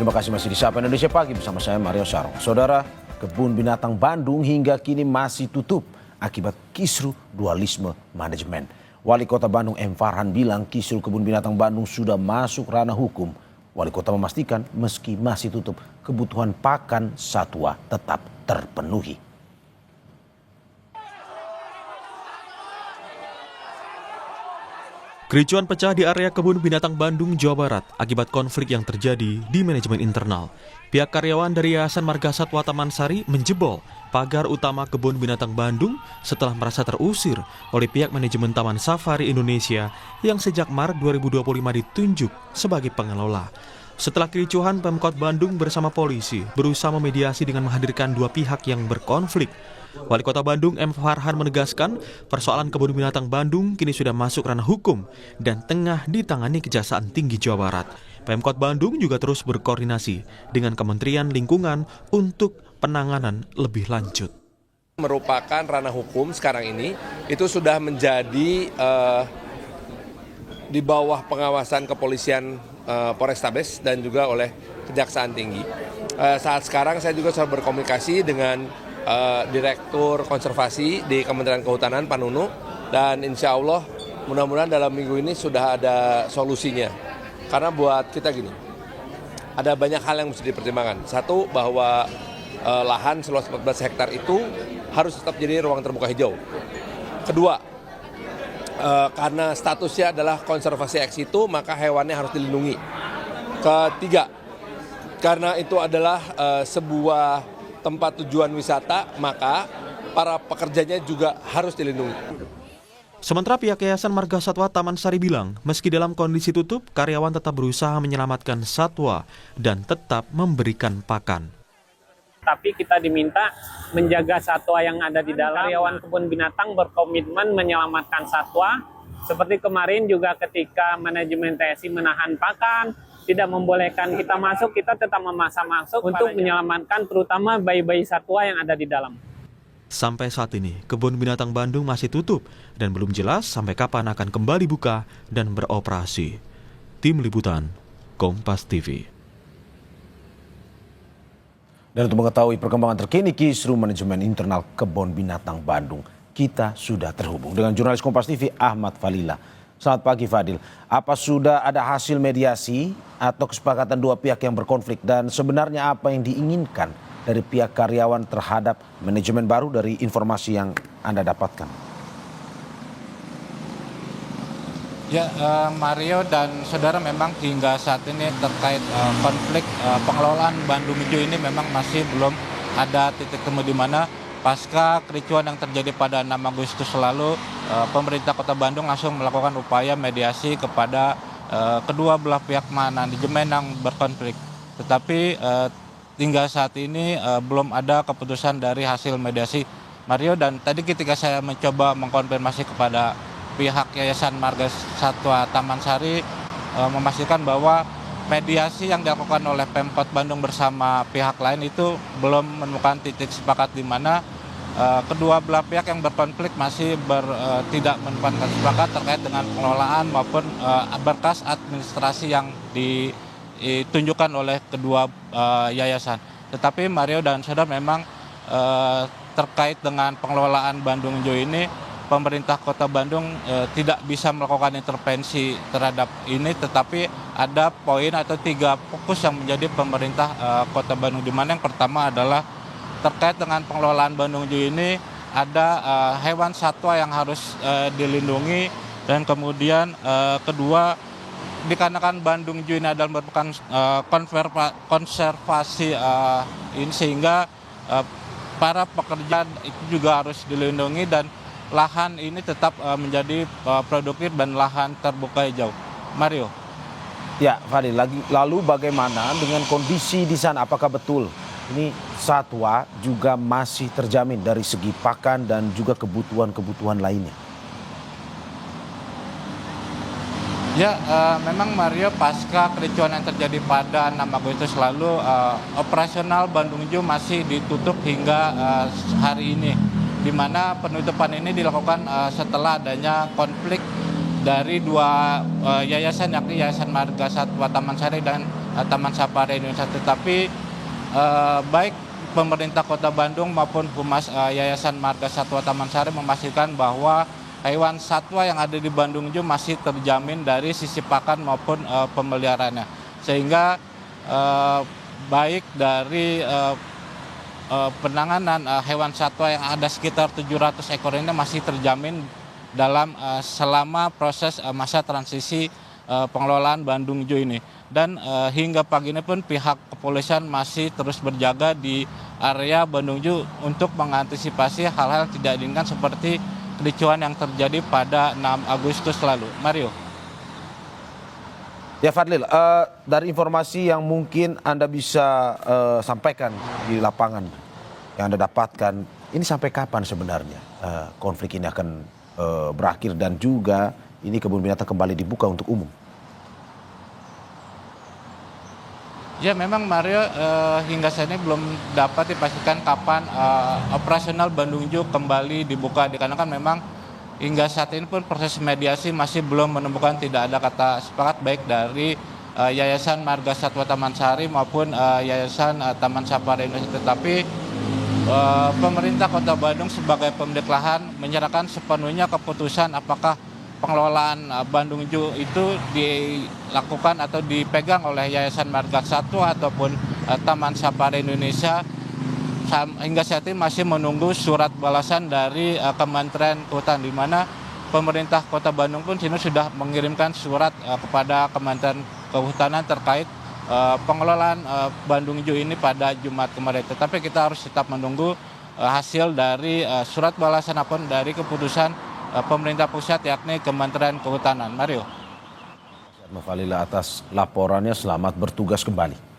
Terima kasih masih di Sapa Indonesia Pagi bersama saya Mario Sarong. Saudara, kebun binatang Bandung hingga kini masih tutup akibat kisru dualisme manajemen. Wali Kota Bandung M. Farhan bilang kisru kebun binatang Bandung sudah masuk ranah hukum. Wali Kota memastikan meski masih tutup, kebutuhan pakan satwa tetap terpenuhi. Kericuan pecah di area kebun binatang Bandung, Jawa Barat akibat konflik yang terjadi di manajemen internal. Pihak karyawan dari Yayasan Marga Satwa Taman Sari menjebol pagar utama kebun binatang Bandung setelah merasa terusir oleh pihak manajemen Taman Safari Indonesia yang sejak Maret 2025 ditunjuk sebagai pengelola. Setelah kericuhan, Pemkot Bandung bersama polisi berusaha memediasi dengan menghadirkan dua pihak yang berkonflik. Wali Kota Bandung M. Farhan menegaskan persoalan kebun binatang Bandung kini sudah masuk ranah hukum dan tengah ditangani Kejaksaan Tinggi Jawa Barat. Pemkot Bandung juga terus berkoordinasi dengan Kementerian Lingkungan untuk penanganan lebih lanjut. Merupakan ranah hukum sekarang ini, itu sudah menjadi di bawah pengawasan kepolisian Polrestabes dan juga oleh Kejaksaan Tinggi. Saat sekarang saya juga sudah berkomunikasi dengan Direktur Konservasi di Kementerian Kehutanan Pak Nunu, dan insya Allah mudah-mudahan dalam minggu ini sudah ada solusinya. Karena buat kita gini, ada banyak hal yang mesti dipertimbangkan. Satu, bahwa lahan seluas 14 hektar itu harus tetap jadi ruang terbuka hijau. Kedua, karena statusnya adalah konservasi ex situ, maka hewannya harus dilindungi. Ketiga, karena itu adalah sebuah tempat tujuan wisata, maka para pekerjanya juga harus dilindungi. Sementara pihak Yayasan Marga Satwa Taman Sari bilang, meski dalam kondisi tutup, karyawan tetap berusaha menyelamatkan satwa dan tetap memberikan pakan. Tapi kita diminta menjaga satwa yang ada di dalam. Karyawan kebun binatang berkomitmen menyelamatkan satwa. Seperti kemarin juga ketika manajemen TSI menahan pakan, tidak membolehkan kita masuk, kita tetap memaksa masuk untuk menyelamatkan terutama bayi-bayi satwa yang ada di dalam. Sampai saat ini, kebun binatang Bandung masih tutup dan belum jelas sampai kapan akan kembali buka dan beroperasi. Tim Liputan, Kompas TV. Dan untuk mengetahui perkembangan terkini kisru manajemen internal kebun binatang Bandung, kita sudah terhubung dengan jurnalis Kompas TV Ahmad Falila. Selamat pagi Fadil, apa sudah ada hasil mediasi atau kesepakatan dua pihak yang berkonflik dan sebenarnya apa yang diinginkan dari pihak karyawan terhadap manajemen baru dari informasi yang Anda dapatkan? Ya, Mario dan saudara, memang hingga saat ini terkait konflik pengelolaan Bandung Hijau ini memang masih belum ada titik temu di mana pasca kericuan yang terjadi pada 6 Agustus lalu, pemerintah Kota Bandung langsung melakukan upaya mediasi kepada kedua belah pihak manajemen yang berkonflik. Tetapi hingga saat ini belum ada keputusan dari hasil mediasi, Mario. Dan tadi ketika saya mencoba mengkonfirmasi kepada pihak Yayasan Marga Satwa Taman Sari, memastikan bahwa mediasi yang dilakukan oleh Pemkot Bandung bersama pihak lain itu belum menemukan titik sepakat di mana kedua belah pihak yang berkonflik masih tidak menemukan sepakat terkait dengan pengelolaan maupun berkas administrasi yang ditunjukkan oleh kedua yayasan. Tetapi Mario dan saudara, memang terkait dengan pengelolaan Bandung Hijau ini, pemerintah Kota Bandung tidak bisa melakukan intervensi terhadap ini, tetapi ada poin atau 3 fokus yang menjadi pemerintah Kota Bandung, di mana yang pertama adalah terkait dengan pengelolaan Bandung Hijau ini ada hewan satwa yang harus dilindungi, dan kemudian kedua, dikarenakan Bandung Hijau ini adalah merupakan konservasi ini, sehingga para pekerja itu juga harus dilindungi dan lahan ini tetap menjadi produktif dan lahan terbuka hijau. Mario. Ya, Fadil, lalu bagaimana dengan kondisi di sana? Apakah betul ini satwa juga masih terjamin dari segi pakan dan juga kebutuhan-kebutuhan lainnya? Ya, memang Mario, pasca kericuan yang terjadi pada 6 Agustus lalu, operasional Bandung Hijau masih ditutup hingga hari ini, di mana penutupan ini dilakukan setelah adanya konflik dari dua yayasan, yakni Yayasan Marga Satwa Taman Sari dan Taman Safari Indonesia. Tetapi baik pemerintah Kota Bandung maupun Humas Yayasan Marga Satwa Taman Sari memastikan bahwa hewan satwa yang ada di Bandung Zoo masih terjamin dari sisi pakan maupun pemeliharaannya. Sehingga baik dari penanganan hewan satwa yang ada sekitar 700 ekor ini masih terjamin dalam selama proses masa transisi pengelolaan Bandung Zoo ini. Dan hingga pagi ini pun pihak kepolisian masih terus berjaga di area Bandung Zoo untuk mengantisipasi hal-hal tidak diinginkan seperti kericuhan yang terjadi pada 6 Agustus lalu. Mario. Ya Fadlil, dari informasi yang mungkin Anda bisa sampaikan di lapangan, yang Anda dapatkan, ini sampai kapan sebenarnya konflik ini akan berakhir dan juga ini kebun binatang kembali dibuka untuk umum? Ya memang Mario, hingga saat ini belum dapat dipastikan kapan operasional Bandung Zoo kembali dibuka. Dikarenakan memang hingga saat ini pun proses mediasi masih belum menemukan, tidak ada kata sepakat baik dari Yayasan Marga Satwa Taman Sari maupun Yayasan Taman Safari Indonesia. Tetapi pemerintah Kota Bandung sebagai pemilik lahan menyerahkan sepenuhnya keputusan apakah pengelolaan Bandung Zoo itu dilakukan atau dipegang oleh Yayasan Marga Satwa ataupun Taman Safari Indonesia. Hingga saat ini masih menunggu surat balasan dari Kementerian Kehutanan, di mana pemerintah Kota Bandung pun sini sudah mengirimkan surat kepada Kementerian Kehutanan terkait pengelolaan Bandung Zoo ini pada Jumat kemarin. Tetapi kita harus tetap menunggu hasil dari surat balasan apapun dari keputusan pemerintah pusat, yakni Kementerian Kehutanan. Mario. Ahmad Falila atas laporannya, selamat bertugas kembali.